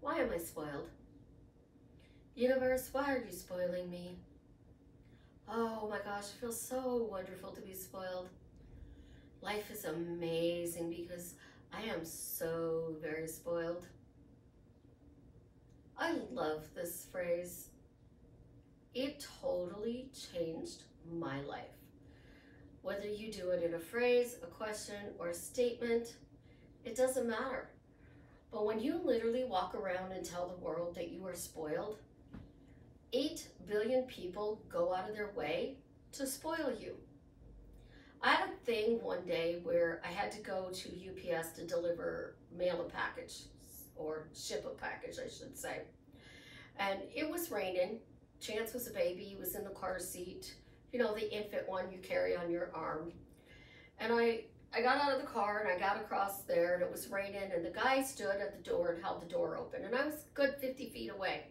Why am I spoiled? Universe, why are you spoiling me? Oh my gosh, it feels so wonderful to be spoiled. Life is amazing because I am so very spoiled. I love this phrase. It totally changed my life. Whether you do it in a phrase, a question, or a statement, it doesn't matter. But when you literally walk around and tell the world that you are spoiled, 8 billion people go out of their way to spoil you. I had a thing one day where I had to go to UPS to mail a package, or ship a package, I should say. And it was raining. Chance was a baby. He was in the car seat. You know, the infant one you carry on your arm. And I got out of the car and I got across there and it was raining and the guy stood at the door and held the door open. And I was a good 50 feet away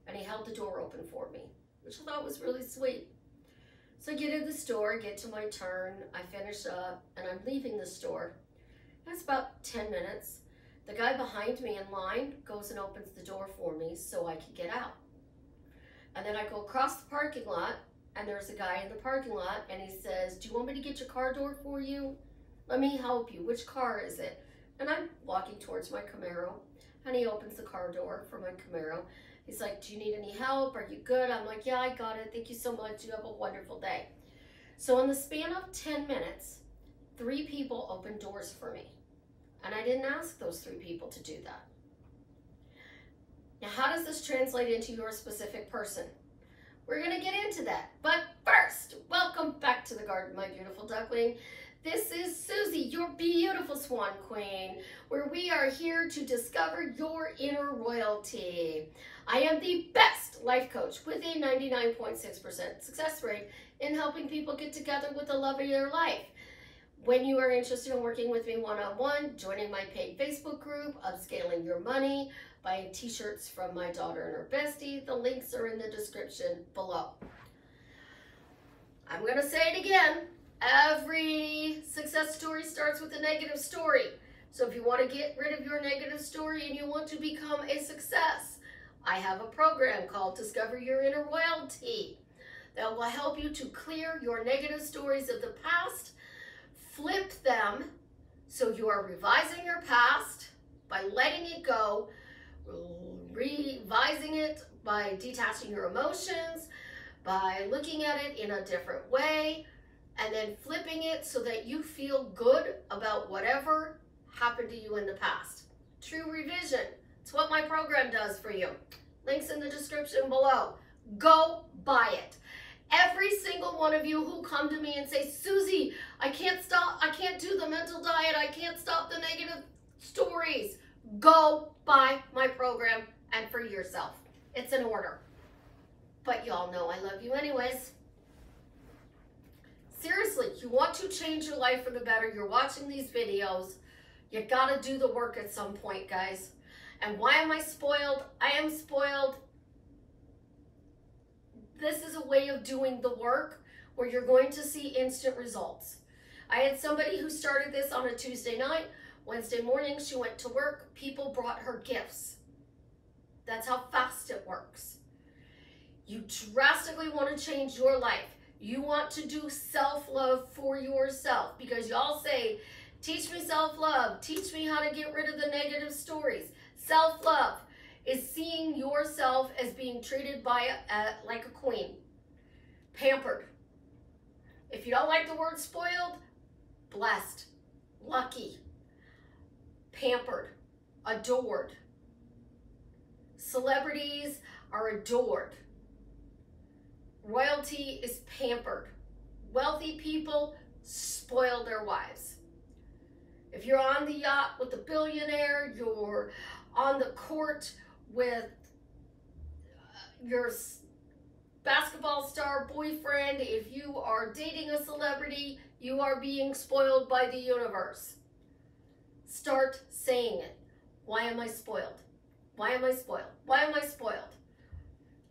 and he held the door open for me, which I thought was really sweet. So I get in the store, get to my turn, I finish up and I'm leaving the store. It's about 10 minutes. The guy behind me in line goes and opens the door for me so I can get out. And then I go across the parking lot and there's a guy in the parking lot and he says, "Do you want me to get your car door for you? Let me help you. Which car is it?" And I'm walking towards my Camaro and he opens the car door for my Camaro. He's like, "Do you need any help? Are you good?" I'm like, "Yeah, I got it. Thank you so much. You have a wonderful day." So in the span of 10 minutes, 3 people opened doors for me. And I didn't ask those 3 people to do that. Now, how does this translate into your specific person? We're going to get into that. But first, welcome back to the garden, my beautiful duckling. This is Susie, your beautiful swan queen, where we are here to discover your inner royalty. I am the best life coach with a 99.6% success rate in helping people get together with the love of their life. When you are interested in working with me one-on-one, joining my paid Facebook group, Upscaling Your Money, buying t-shirts from my daughter and her bestie, the links are in the description below. I'm going to say it again. Every success story starts with a negative story. So if you want to get rid of your negative story and you want to become a success, I have a program called Discover Your Inner Royalty that will help you to clear your negative stories of the past, flip them so you are revising your past by letting it go, revising it by detaching your emotions, by looking at it in a different way, and then flipping it so that you feel good about whatever happened to you in the past. True revision. It's what my program does for you. Links in the description below. Go buy it. Every single one of you who come to me and say, "Susie, I can't do the mental diet, I can't stop the negative stories," go buy my program and for yourself. It's an order. But y'all know I love you anyways. Seriously, you want to change your life for the better, you're watching these videos, you gotta do the work at some point, guys. And why am I spoiled? I am spoiled. This is a way of doing the work where you're going to see instant results. I had somebody who started this on a Tuesday night. Wednesday morning, she went to work. People brought her gifts. That's how fast it works. You drastically want to change your life. You want to do self-love for yourself because y'all say, "Teach me self-love. Teach me how to get rid of the negative stories." Self-love is seeing yourself as being treated like a queen, pampered. If you don't like the word spoiled, blessed, lucky, pampered, adored. Celebrities are adored. Royalty is pampered. Wealthy people spoil their wives. If you're on the yacht with a billionaire, you're on the court with your basketball star boyfriend, if you are dating a celebrity, you are being spoiled by the universe. Start saying it. Why am I spoiled? Why am I spoiled? Why am I spoiled?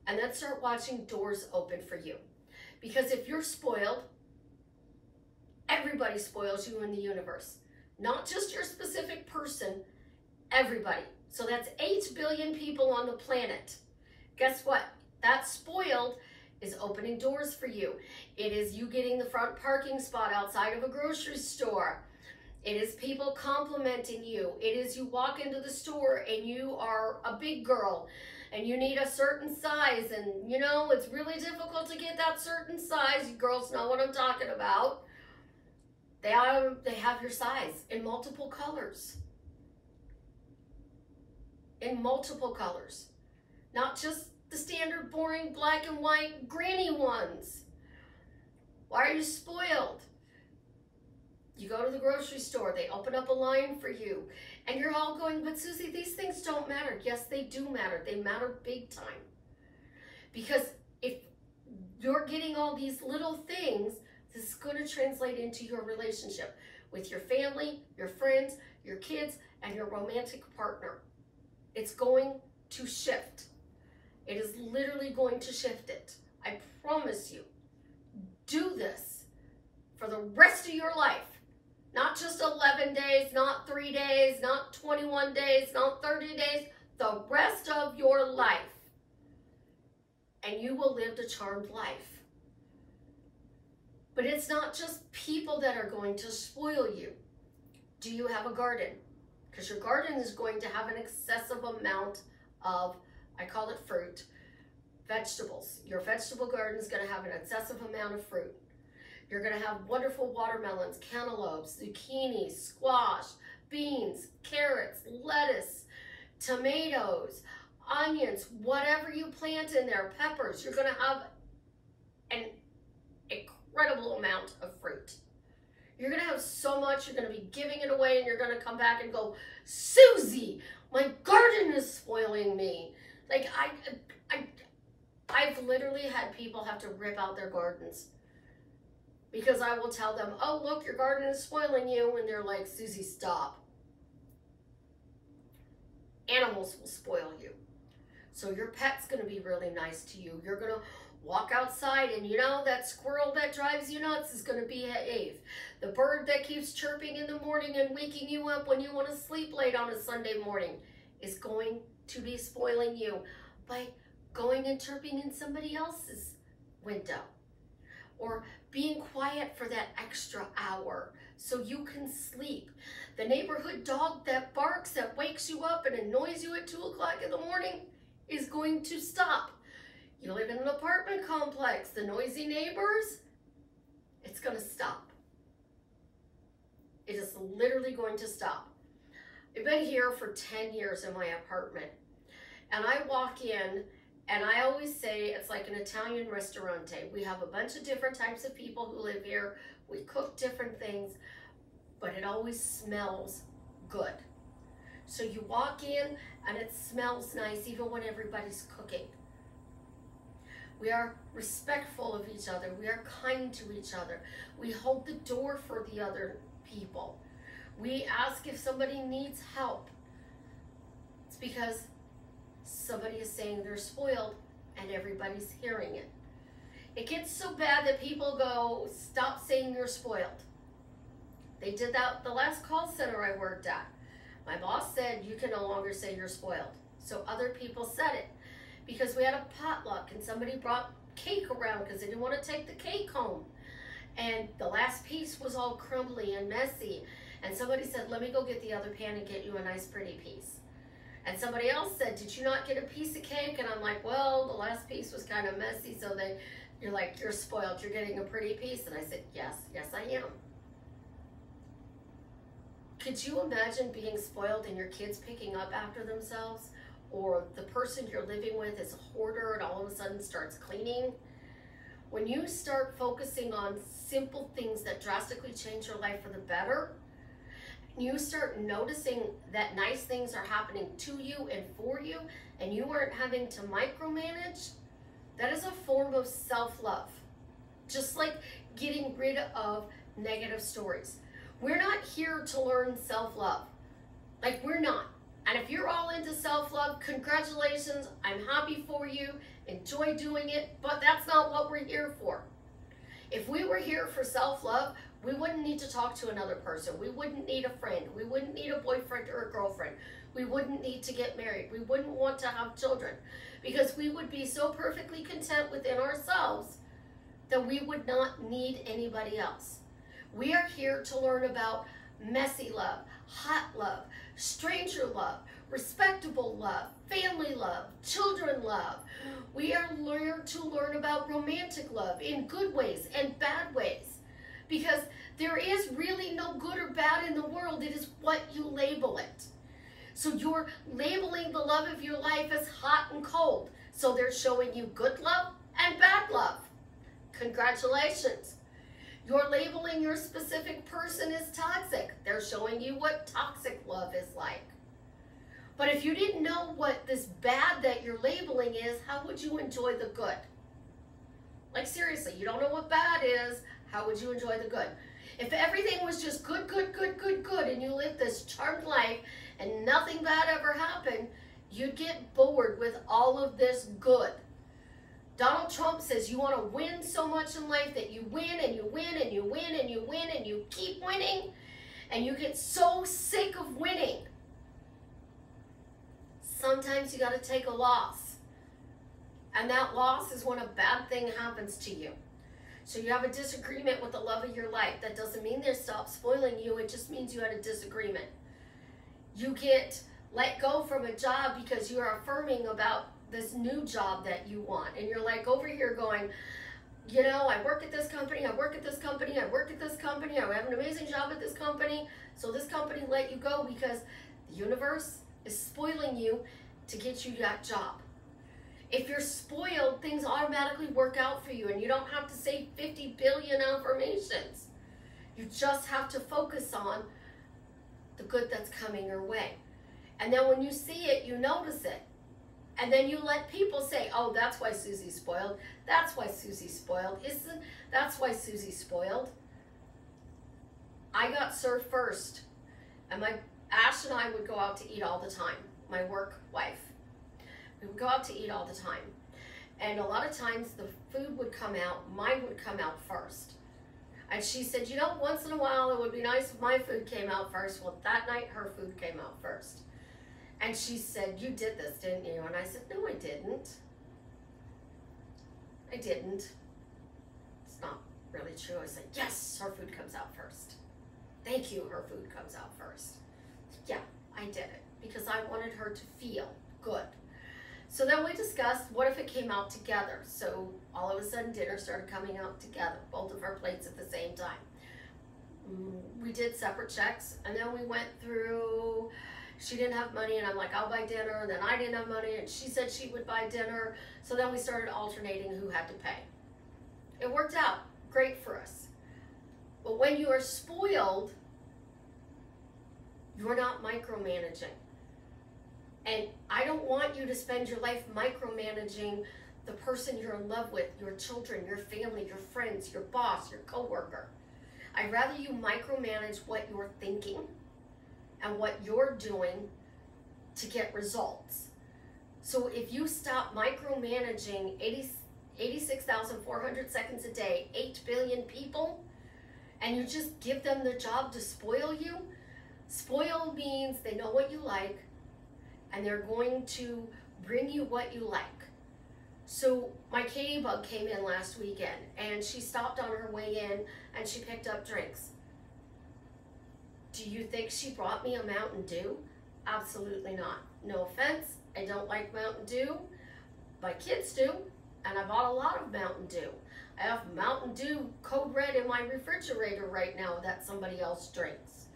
And then start watching doors open for you. Because if you're spoiled, everybody spoils you in the universe. Not just your specific person, everybody. So that's 8 billion people on the planet. Guess what? That spoiled is opening doors for you. It is you getting the front parking spot outside of a grocery store. It is people complimenting you. It is you walk into the store and you are a big girl and you need a certain size, and you know, it's really difficult to get that certain size. You girls know what I'm talking about. They have your size in multiple colors. In multiple colors. Not just the standard boring black and white granny ones. Why are you spoiled? You go to the grocery store, they open up a line for you, and you're all going, but Susie, these things don't matter. Yes, they do matter. They matter big time. Because if you're getting all these little things, this is going to translate into your relationship with your family, your friends, your kids, and your romantic partner. It's going to shift. It is literally going to shift it. I promise you. Do this for the rest of your life. Not just 11 days, not 3 days, not 21 days, not 30 days. The rest of your life. And you will live a charmed life. But it's not just people that are going to spoil you. Do you have a garden? Because your garden is going to have an excessive amount of, I call it fruit, vegetables. Your vegetable garden is going to have an excessive amount of fruit. You're going to have wonderful watermelons, cantaloupes, zucchini, squash, beans, carrots, lettuce, tomatoes, onions, whatever you plant in there, peppers. You're going to have an incredible amount of fruit. You're going to have so much, you're going to be giving it away, and you're going to come back and go, Susie, my garden is spoiling me. Like, I've literally had people have to rip out their gardens because I will tell them, oh, look, your garden is spoiling you. And they're like, Susie, stop. Animals will spoil you. So your pet's going to be really nice to you. You're going to walk outside, and you know that squirrel that drives you nuts is going to behave. The bird that keeps chirping in the morning and waking you up when you want to sleep late on a Sunday morning is going to be spoiling you by going and chirping in somebody else's window, or being quiet for that extra hour so you can sleep. The neighborhood dog that barks, that wakes you up and annoys you at 2 o'clock in the morning is going to stop. You live in an apartment complex, the noisy neighbors, it's going to stop. It is literally going to stop. I've been here for 10 years in my apartment, and I walk in, and I always say it's like an Italian restaurante. We have a bunch of different types of people who live here. We cook different things, but it always smells good. So you walk in, and it smells nice even when everybody's cooking. We are respectful of each other. We are kind to each other. We hold the door for the other people. We ask if somebody needs help. It's because somebody is saying they're spoiled and everybody's hearing it. It gets so bad that people go, stop saying you're spoiled. They did that the last call center I worked at. My boss said you can no longer say you're spoiled. So other people said it. Because we had a potluck and somebody brought cake around because they didn't want to take the cake home. And the last piece was all crumbly and messy. And somebody said, let me go get the other pan and get you a nice pretty piece. And somebody else said, did you not get a piece of cake? And I'm like, well, the last piece was kind of messy. So you're like, you're spoiled. You're getting a pretty piece. And I said, yes, I am. Could you imagine being spoiled and your kids picking up after themselves? Or the person you're living with is a hoarder and all of a sudden starts cleaning? When you start focusing on simple things that drastically change your life for the better, you start noticing that nice things are happening to you and for you, and you aren't having to micromanage, that is a form of self-love. Just like getting rid of negative stories. We're not here to learn self-love. Like, we're not. And if you're all into self-love, congratulations, I'm happy for you, enjoy doing it, but that's not what we're here for. If we were here for self-love, we wouldn't need to talk to another person. We wouldn't need a friend. We wouldn't need a boyfriend or a girlfriend. We wouldn't need to get married. We wouldn't want to have children because we would be so perfectly content within ourselves that we would not need anybody else. We are here to learn about messy love, hot love, stranger love, respectable love, family love, children love. We are here to learn about romantic love in good ways and bad ways, because there is really no good or bad in the world. It is what you label it. So you're labeling the love of your life as hot and cold. So they're showing you good love and bad love. Congratulations. You're labeling your specific person as toxic. They're showing you what toxic love is like. But if you didn't know what this bad that you're labeling is, how would you enjoy the good? Like seriously, you don't know what bad is, how would you enjoy the good? If everything was just good, good, good, good, good, and you lived this charmed life and nothing bad ever happened, you'd get bored with all of this good. Donald Trump says you want to win so much in life that you win and you win and you win and you win and you keep winning, and you get so sick of winning. Sometimes you got to take a loss, and that loss is when a bad thing happens to you. So you have a disagreement with the love of your life. That doesn't mean they stop spoiling you. It just means you had a disagreement. You get let go from a job because you are affirming about this new job that you want. And you're like over here going, you know, I work at this company, I work at this company, I work at this company, I have an amazing job at this company. So this company let you go because the universe is spoiling you to get you that job. If you're spoiled, things automatically work out for you, and you don't have to say 50 billion affirmations. You just have to focus on the good that's coming your way. And then when you see it, you notice it. And then you let people say, oh, that's why Susie's spoiled. That's why Susie's spoiled. That's why Susie's spoiled. I got served first. And Ash and I would go out to eat all the time. My work wife. We would go out to eat all the time. And a lot of times the food would come out, mine would come out first. And she said, you know, once in a while it would be nice if my food came out first. Well, that night her food came out first. And she said, you did this, didn't you? And I said, no, I didn't. I didn't. It's not really true. I said, yes, her food comes out first. Thank you, her food comes out first. Yeah, I did it because I wanted her to feel good. So then we discussed, what if it came out together? So all of a sudden dinner started coming out together, both of our plates at the same time. We did separate checks, and then we went through, she didn't have money, and I'm like, I'll buy dinner, and then I didn't have money, and she said she would buy dinner. So then we started alternating who had to pay. It worked out great for us. But when you are spoiled, you're not micromanaging. And I don't want you to spend your life micromanaging the person you're in love with, your children, your family, your friends, your boss, your coworker. I'd rather you micromanage what you're thinking and what you're doing to get results. So if you stop micromanaging 86,400 seconds a day, 8 billion people, and you just give them the job to spoil you, spoil means they know what you like, and they're going to bring you what you like. So my Katie Bug came in last weekend, and she stopped on her way in, and she picked up drinks. Do you think she brought me a Mountain Dew? Absolutely not. No offense, I don't like Mountain Dew. My kids do, and I bought a lot of Mountain Dew. I have Mountain Dew Code Red in my refrigerator right now that somebody else drinks.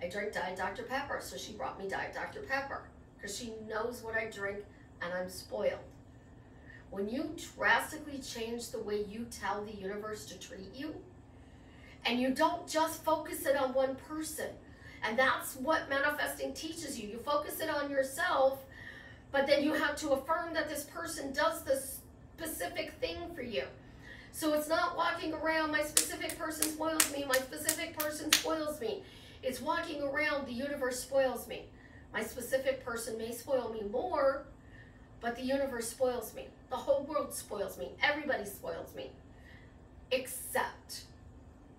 I drink Diet Dr. Pepper, so she brought me Diet Dr. Pepper, because she knows what I drink, and I'm spoiled. When you drastically change the way you tell the universe to treat you, and you don't just focus it on one person, and that's what manifesting teaches you. You focus it on yourself, but then you have to affirm that this person does this specific thing for you. So it's not walking around, my specific person spoils me, my specific person spoils me. It's walking around, the universe spoils me. My specific person may spoil me more, but the universe spoils me. The whole world spoils me. Everybody spoils me, except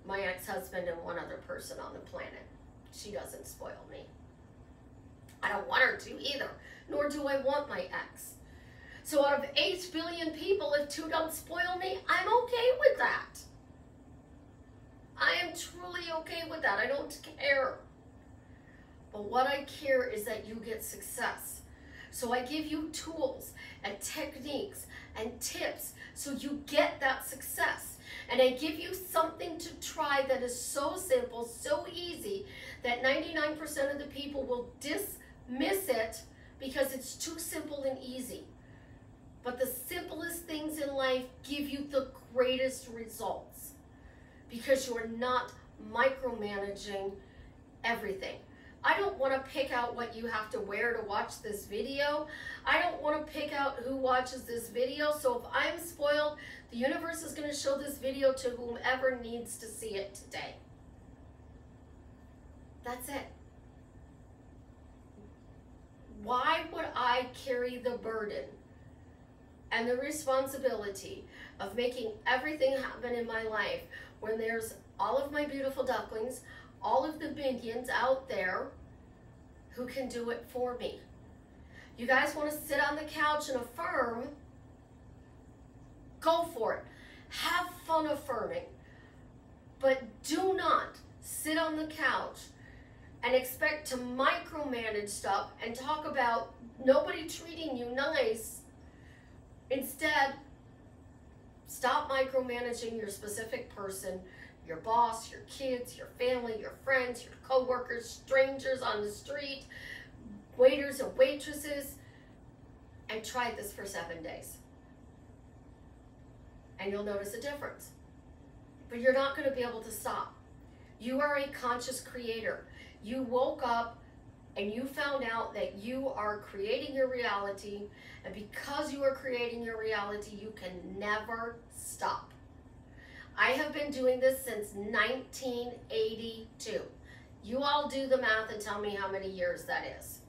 my ex-husband and one other person on the planet. She doesn't spoil me. I don't want her to either, nor do I want my ex. So out of 8 billion people, if 2 don't spoil me, I'm okay with that. I am truly okay with that. I don't care. But what I care is that you get success. So I give you tools and techniques and tips so you get that success. And I give you something to try that is so simple, so easy, that 99% of the people will dismiss it because it's too simple and easy. But the simplest things in life give you the greatest results because you're not micromanaging everything. I don't want to pick out what you have to wear to watch this video. I don't want to pick out who watches this video. So if I'm spoiled, the universe is going to show this video to whomever needs to see it today. That's it. Why would I carry the burden and the responsibility of making everything happen in my life when there's all of my beautiful ducklings, all of the minions out there who can do it for me? You guys want to sit on the couch and affirm? Go for it. Have fun affirming. But do not sit on the couch and expect to micromanage stuff and talk about nobody treating you nice. Instead, stop micromanaging your specific person, your boss, your kids, your family, your friends, your coworkers, strangers on the street, waiters and waitresses, and try this for 7 days. And you'll notice a difference. But you're not going to be able to stop. You are a conscious creator. You woke up and you found out that you are creating your reality, and because you are creating your reality, you can never stop. I have been doing this since 1982. You all do the math and tell me how many years that is.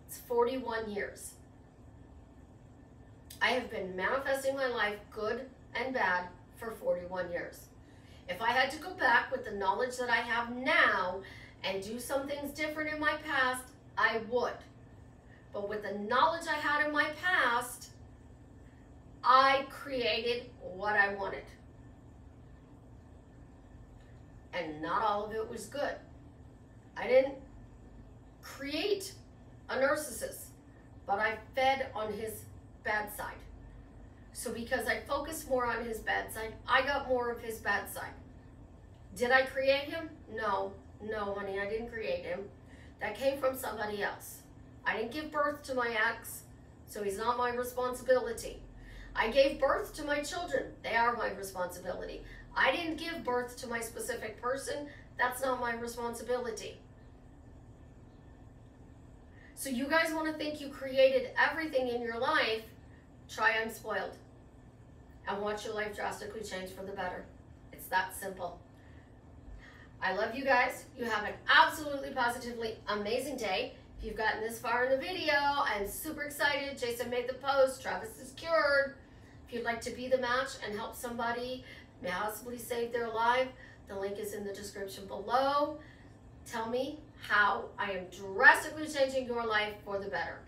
It's 41 years. I have been manifesting my life, good and bad, for 41 years. If I had to go back with the knowledge that I have now and do some things different in my past, I would. But with the knowledge I had in my past, I created what I wanted. And not all of it was good. I didn't create a narcissist, but I fed on his bad side. So because I focused more on his bad side, I got more of his bad side. Did I create him? No, honey, I didn't create him. That came from somebody else. I didn't give birth to my ex, so he's not my responsibility. I gave birth to my children. They are my responsibility. I didn't give birth to my specific person. That's not my responsibility. So you guys want to think you created everything in your life? Try I'm spoiled and watch your life drastically change for the better. It's that simple. I love you guys. You have an absolutely positively amazing day. If you've gotten this far in the video, I'm super excited. Jason made the post. Travis is cured. If you'd like to be the match and help somebody possibly save their life, the link is in the description below. Tell me how I am drastically changing your life for the better.